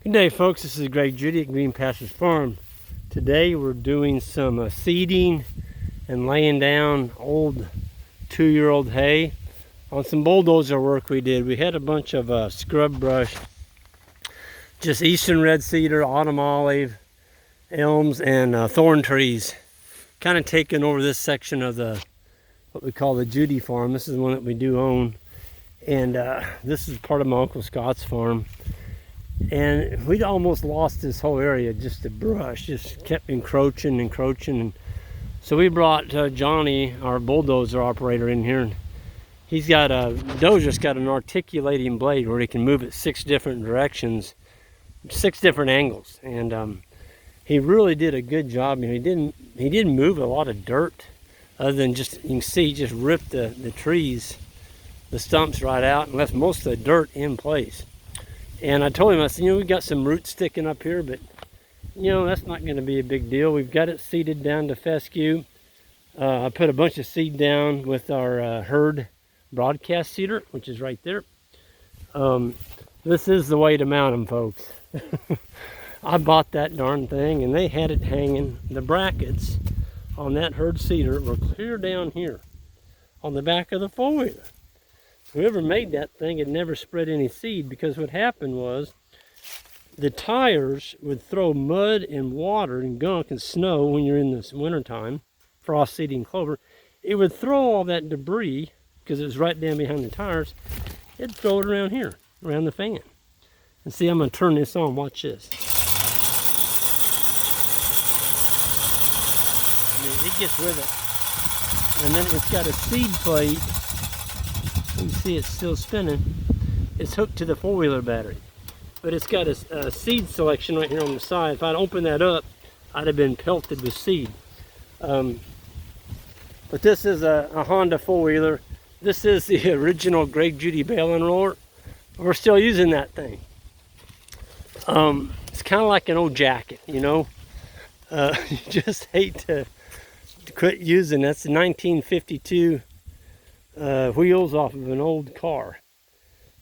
Good day, folks. This is Greg Judy at Green Pastures Farm. Today we're doing some seeding and laying down old 2-year-old hay on some bulldozer work we did. We had a bunch of scrub brush, just eastern red cedar, autumn olive, elms, and thorn trees, kind of taking over this section of what we call the Judy farm. This is one that we do own, and this is part of my Uncle Scott's farm. And we'd almost lost this whole area just to brush, just kept encroaching. And so we brought Johnny, our bulldozer operator, in here. And he's got dozer's got an articulating blade where he can move it 6 different directions, 6 different angles. And he really did a good job. He didn't move a lot of dirt, other than just, you can see, he just ripped the trees, the stumps right out, and left most of the dirt in place. And I told him, I said, we got some roots sticking up here, but that's not going to be a big deal. We've got it seeded down to fescue. I put a bunch of seed down with our herd broadcast seeder, which is right there. This is the way to mount them, folks. I bought that darn thing, and they had it hanging. The brackets on that herd seeder were clear down here on the back of the four-wheeler. Whoever made that thing had never spread any seed, because what happened was the tires would throw mud and water and gunk and snow when you're in this wintertime, frost seeding clover. It would throw all that debris, because it was right down behind the tires. It'd throw it around here, around the fan. And see, I'm going to turn this on. Watch this. I mean, it gets with it. And then it's got a seed plate. You can see it's still spinning. It's hooked to the four-wheeler battery, but it's got a seed selection right here on the side. If I'd opened that up, I'd have been pelted with seed. But this is a Honda four-wheeler. This is the original Greg Judy bale and roller. We're still using that thing. It's kind of like an old jacket, You just hate to quit using. That's the 1952 wheels off of an old car.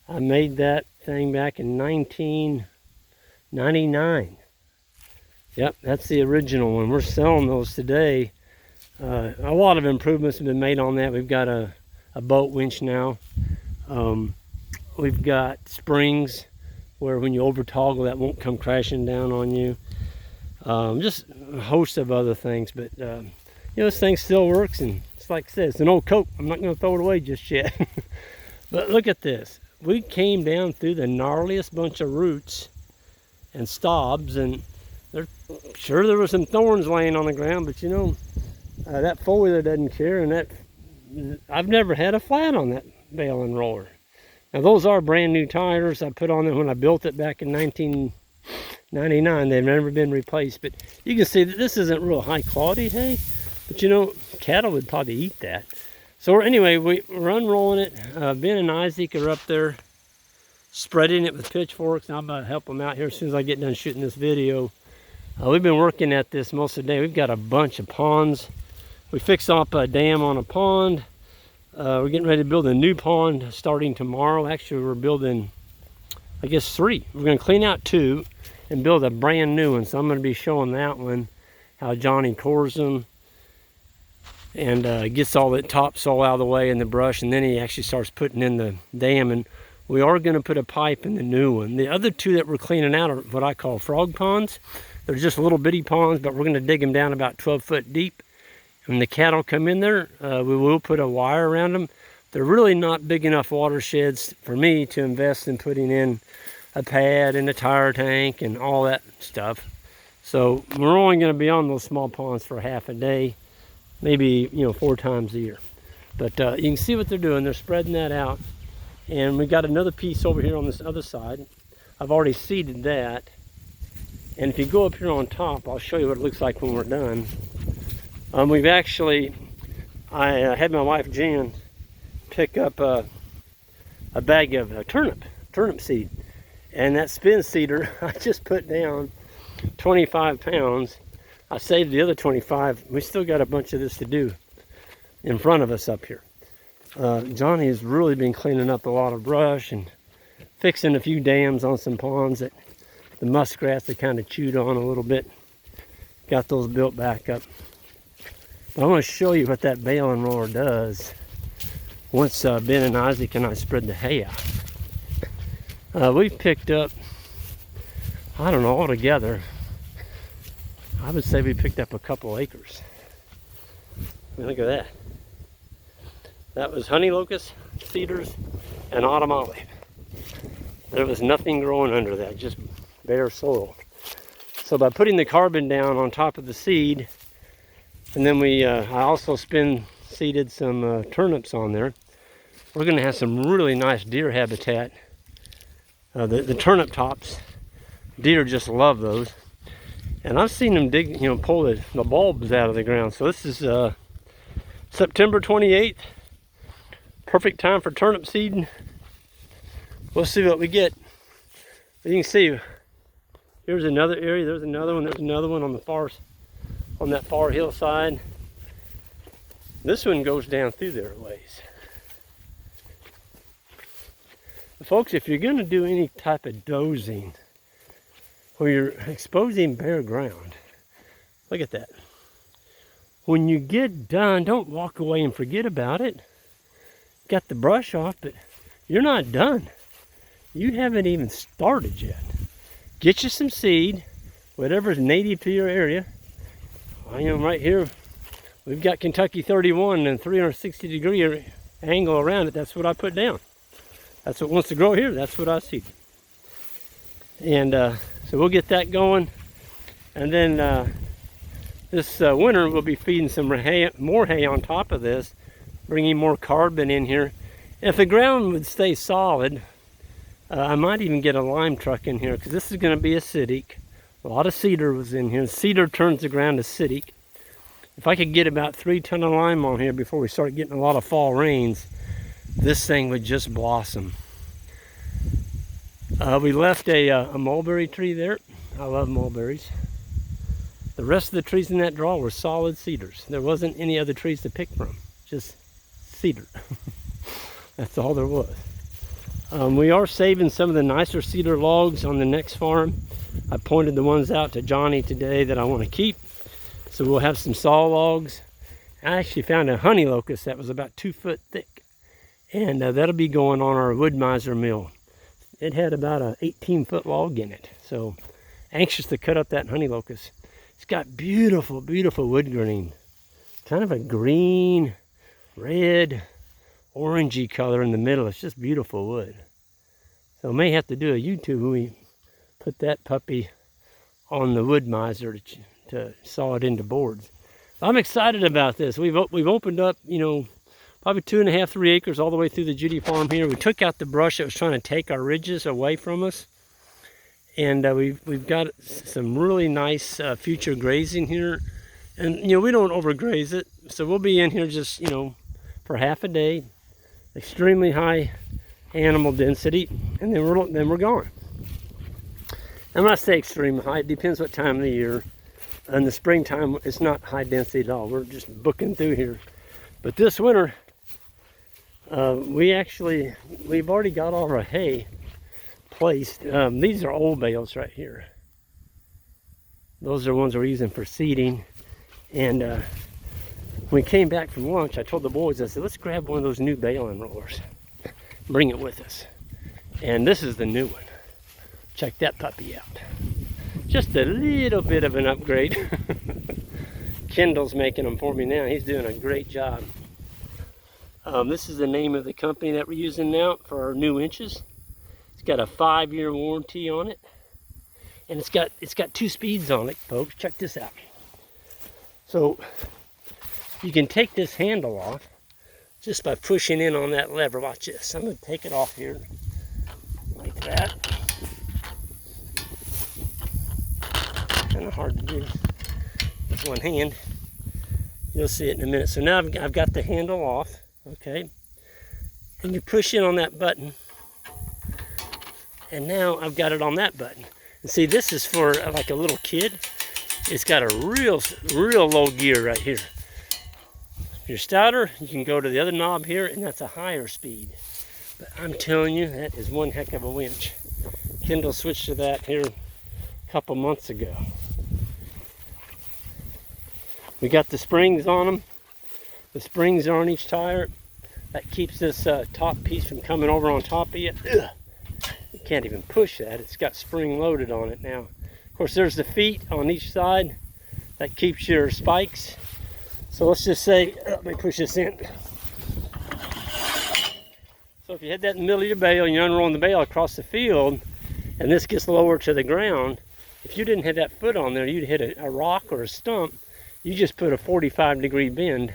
I made that thing back in 1999. Yep, that's the original one. We're selling those today. A lot of improvements have been made on that. We've got a boat winch now. We've got springs where when you over toggle, that won't come crashing down on you. Just a host of other things, but this thing still works, and like I said, it's an old Coke. I'm not going to throw it away just yet. But look at this. We came down through the gnarliest bunch of roots and stobs, and there were some thorns laying on the ground, but that four-wheeler doesn't care, and I've never had a flat on that bale and roller. Now those are brand new tires I put on it when I built it back in 1999. They've never been replaced, but you can see that this isn't real high quality hay. But cattle would probably eat that. So anyway, we're unrolling it. Ben and Isaac are up there spreading it with pitchforks, and I'm going to help them out here as soon as I get done shooting this video. We've been working at this most of the day. We've got a bunch of ponds. We fixed up a dam on a pond. We're getting ready to build a new pond starting tomorrow. Actually, we're building, I guess, 3. We're going to clean out 2 and build a brand new one. So I'm going to be showing that one, how Johnny cores them and gets all that topsoil out of the way and the brush, and then he actually starts putting in the dam. And we are going to put a pipe in the new one. The other 2 that we're cleaning out are what I call frog ponds. They're just little bitty ponds, but we're going to dig them down about 12 foot deep. When the cattle come in there, we will put a wire around them. They're really not big enough watersheds for me to invest in putting in a pad and a tire tank and all that stuff. So we're only going to be on those small ponds for half a day. Maybe 4 times a year. But you can see what they're doing. They're spreading that out, and we got another piece over here on this other side. I've already seeded that, and if you go up here on top, I'll show you what it looks like when we're done. We've actually, I had my wife Jan pick up a bag of turnip seed, and that spin seeder I just put down 25 pounds. I saved the other 25. We still got a bunch of this to do in front of us up here. Johnny has really been cleaning up a lot of brush and fixing a few dams on some ponds that the muskrats that kind of chewed on a little bit. Got those built back up. But I want to show you what that baling roller does once Ben and Isaac and I spread the hay out. We've picked up, I don't know, altogether, I would say we picked up a couple acres. I mean, look at that. That was honey locust, cedars, and autumn olive. There was nothing growing under that, just bare soil. So by putting the carbon down on top of the seed, and then I also seeded some turnips on there, we're going to have some really nice deer habitat. The turnip tops, deer just love those. And I've seen them pull the bulbs out of the ground. So this is September 28th. Perfect time for turnip seeding. We'll see what we get. But you can see, here's another area, there's another one on that far hillside. This one goes down through there a ways. But folks, if you're going to do any type of dozing where you're exposing bare ground, look at that. When you get done, don't walk away and forget about it. Got the brush off, but you're not done. You haven't even started yet. Get you some seed, whatever's native to your area. I am right here. We've got Kentucky 31 and 360-degree angle around it. That's what I put down. That's what wants to grow here. That's what I seed. And so we'll get that going. And then this winter we'll be feeding some more hay on top of this, bringing more carbon in here. If the ground would stay solid, I might even get a lime truck in here, because this is going to be acidic. A lot of cedar was in here. Cedar turns the ground acidic. If I could get about 3 tons of lime on here before we start getting a lot of fall rains, this thing would just blossom. We left a mulberry tree there. I love mulberries. The rest of the trees in that draw were solid cedars. There wasn't any other trees to pick from, just cedar. That's all there was. We are saving some of the nicer cedar logs on the next farm. I pointed the ones out to Johnny today that I want to keep. So we'll have some saw logs. I actually found a honey locust that was about 2 foot thick. And that'll be going on our wood miser mill. It had about an 18-foot log in it. So anxious to cut up that honey locust. It's got beautiful, beautiful wood grain. Kind of a green, red, orangey color in the middle. It's just beautiful wood. So I may have to do a YouTube when we put that puppy on the wood miser to saw it into boards. I'm excited about this. We've opened up, probably 2.5, 3 acres all the way through the Judy farm here. We took out the brush that was trying to take our ridges away from us. And we've got some really nice future grazing here. And, we don't overgraze it. So we'll be in here just, for half a day. Extremely high animal density. And then we're gone. And when I say extremely high, it depends what time of the year. In the springtime, it's not high density at all. We're just booking through here. But this winter, we've already got all our hay placed. These are old bales right here. Those are ones we're using for seeding. And when we came back from lunch, I told the boys, I said, let's grab one of those new baling rollers. Bring it with us. And this is the new one. Check that puppy out. Just a little bit of an upgrade. Kendall's making them for me now. He's doing a great job. This is the name of the company that we're using now for our new inches. It's got a 5-year warranty on it. And it's got 2 speeds on it, folks. Check this out. So you can take this handle off just by pushing in on that lever. Watch this. I'm going to take it off here like that. Kind of hard to do with one hand. You'll see it in a minute. So now I've got the handle off, okay? And you push in on that button. And now I've got it on that button. And see, this is for like a little kid. It's got a real low gear right here. If you're stouter, you can go to the other knob here, and that's a higher speed. But I'm telling you, that is one heck of a winch. Kendall switched to that here a couple months ago. We got the springs on them. The springs are on each tire. That keeps this top piece from coming over on top of you. Ugh. You can't even push that. It's got spring loaded on it now. Of course, there's the feet on each side. That keeps your spikes. So let's just say, let me push this in. So if you had that in the middle of your bale and you're unrolling the bale across the field, and this gets lower to the ground, if you didn't have that foot on there, you'd hit a rock or a stump. You just put a 45-degree bend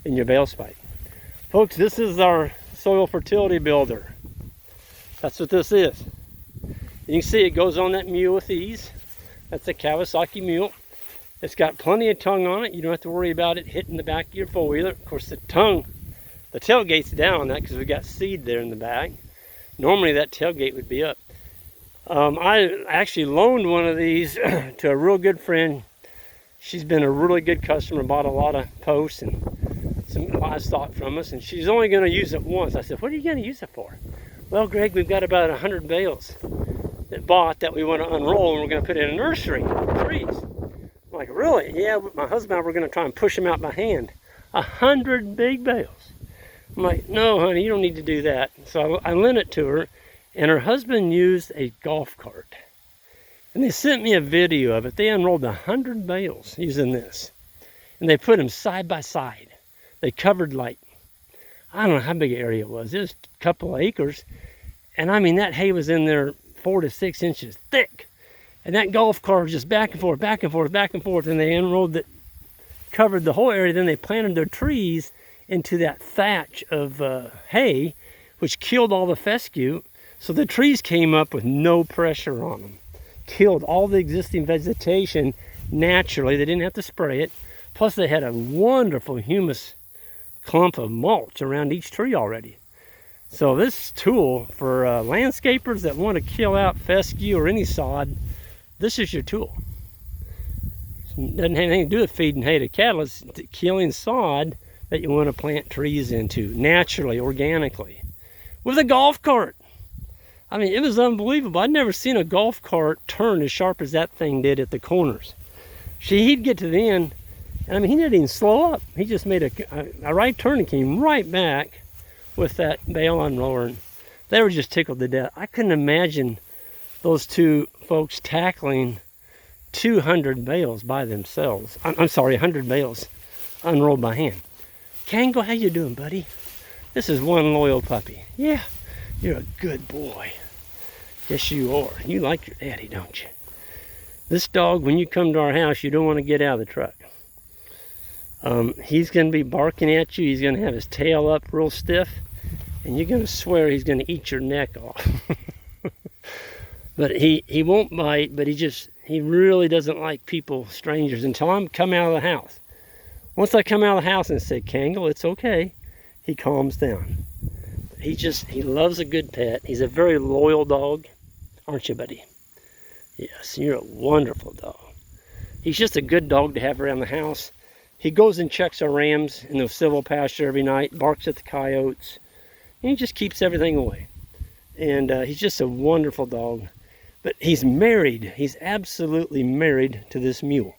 in your bale spike. Folks, this is our soil fertility builder. That's what this is. You can see it goes on that mule with ease. That's a Kawasaki mule. It's got plenty of tongue on it. You don't have to worry about it hitting the back of your four-wheeler. Of course, the tailgate's down on that because we got seed there in the back. Normally that tailgate would be up. I actually loaned one of these to a real good friend. She's been a really good customer, bought a lot of posts and some livestock from us, and she's only going to use it once. I said, what are you going to use it for? Well, Greg, we've got about 100 bales that we want to unroll, and we're going to put in a nursery, trees. I'm like, really? Yeah, my husband and I were going to try and push them out by hand. 100 big bales. I'm like, no, honey, you don't need to do that. So I lent it to her, and her husband used a golf cart. And they sent me a video of it. They unrolled 100 bales using this. And they put them side by side. They covered like, I don't know how big an area it was. It was a couple of acres. And I mean, that hay was in there 4 to 6 inches thick. And that golf cart was just back and forth, back and forth, back and forth. And they unrolled it, covered the whole area. Then they planted their trees into that thatch of hay, which killed all the fescue. So the trees came up with no pressure on them. Killed all the existing vegetation naturally. They didn't have to spray it. Plus they had a wonderful humus clump of mulch around each tree already. So this tool for landscapers that want to kill out fescue or any sod, this is your tool. It doesn't have anything to do with feeding hay to cattle. It's killing sod that you want to plant trees into naturally, organically, with a golf cart. I mean, it was unbelievable. I'd never seen a golf cart turn as sharp as that thing did at the corners. He'd get to the end, and I mean, he didn't even slow up. He just made a right turn and came right back with that bale unroller. And they were just tickled to death. I couldn't imagine those two folks tackling 200 bales by themselves. I'm sorry, 100 bales unrolled by hand. Kango, how you doing, buddy? This is one loyal puppy. Yeah, you're a good boy. Yes, you are. You like your daddy, don't you? This dog, when you come to our house, you don't want to get out of the truck. He's going to be barking at you. He's going to have his tail up real stiff, and you're going to swear he's going to eat your neck off. But he won't bite, but he really doesn't like people, strangers, until I'm come out of the house. Once I come out of the house and say, Kangle, it's okay, he calms down. He loves a good pet. He's a very loyal dog, aren't you, buddy? Yes, you're a wonderful dog. He's just a good dog to have around the house. He goes and checks our rams in the civil pasture every night, barks at the coyotes, and he just keeps everything away. And he's just a wonderful dog. But he's married. He's absolutely married to this mule.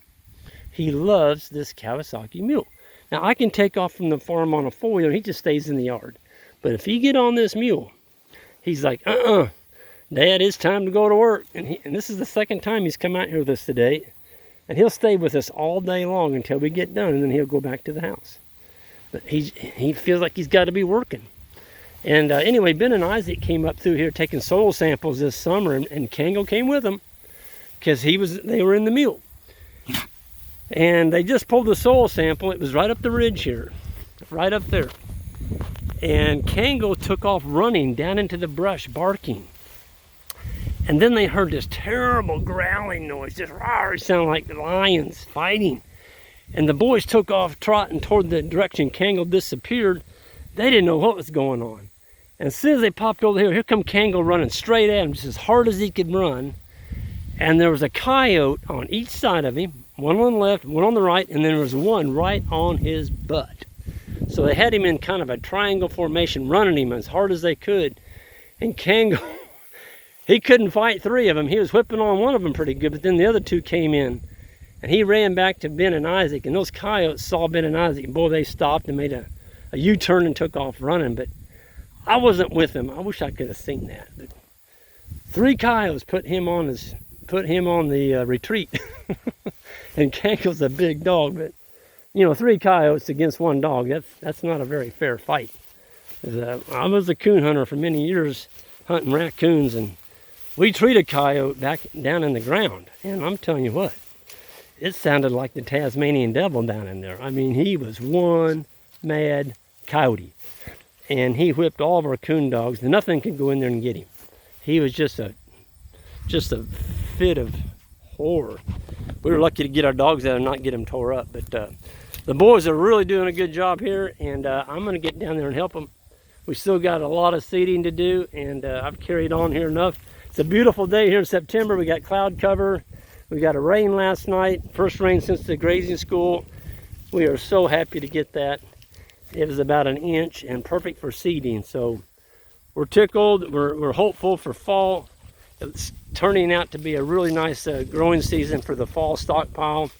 He loves this Kawasaki mule. Now, I can take off from the farm on a four-wheeler. He just stays in the yard. But if he get on this mule, he's like, Dad, it's time to go to work. And this is the second time he's come out here with us today. And he'll stay with us all day long until we get done, and then he'll go back to the house. But he feels like he's got to be working. And anyway, Ben and Isaac came up through here taking soil samples this summer, and Kango came with them because they were in the mule. And they just pulled the soil sample. It was right up the ridge here, right up there. And Kango took off running down into the brush, barking. And then they heard this terrible growling noise, just roar, it sounded like the lions fighting. And the boys took off trotting toward the direction Kango disappeared. They didn't know what was going on. And as soon as they popped over here come Kango running straight at him, just as hard as he could run. And there was a coyote on each side of him, one on the left, one on the right, and then there was one right on his butt. So they had him in kind of a triangle formation, running him as hard as they could. And Kango, he couldn't fight 3 of them. He was whipping on one of them pretty good, but then the other 2 came in. And he ran back to Ben and Isaac, and those coyotes saw Ben and Isaac, and boy, they stopped and made a U-turn and took off running. But I wasn't with them. I wish I could have seen that. But 3 coyotes put him on the retreat. And Cankle's a big dog, but you know, 3 coyotes against 1 dog, that's not a very fair fight. I was a coon hunter for many years, hunting raccoons, and we treated a coyote back down in the ground, and I'm telling you what, it sounded like the Tasmanian devil down in there. I mean, he was one mad coyote, and he whipped all of our coon dogs, and nothing could go in there and get him. He was just a fit of horror. We were lucky to get our dogs out and not get them tore up, but the boys are really doing a good job here, and I'm going to get down there and help them. We still got a lot of seeding to do, and I've carried on here enough. It's a beautiful day here in September. We got cloud cover. We got a rain last night, first rain since the grazing school. We are so happy to get that. It was about 1 inch and perfect for seeding. So we're tickled. We're hopeful for fall. It's turning out to be a really nice growing season for the fall stockpile.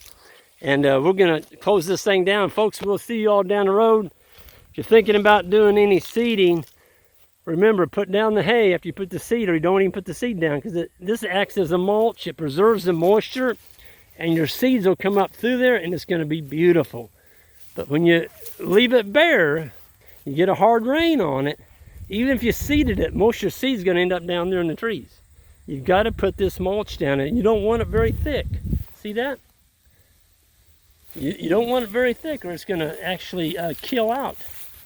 And we're gonna close this thing down. Folks, we'll see you all down the road. If you're thinking about doing any seeding, remember, put down the hay after you put the seed, or you don't even put the seed down, because this acts as a mulch. It preserves the moisture, and your seeds will come up through there, and it's going to be beautiful. But when you leave it bare, you get a hard rain on it, even if you seeded it, most of your seed's going to end up down there in the trees. You've got to put this mulch down, and you don't want it very thick. See that? You don't want it very thick, or it's going to actually kill out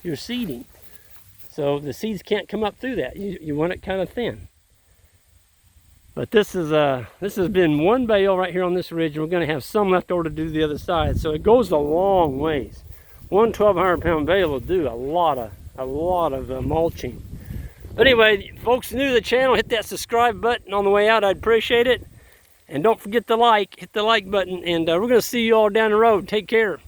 your seeding. So the seeds can't come up through that. You want it kind of thin. But this has been 1 bale right here on this ridge, and we're going to have some left over to do the other side. So it goes a long ways. 1 1,200-pound bale will do a lot of mulching. But anyway, folks new to the channel, hit that subscribe button on the way out. I'd appreciate it. And don't forget to hit the like button. And we're going to see you all down the road. Take care.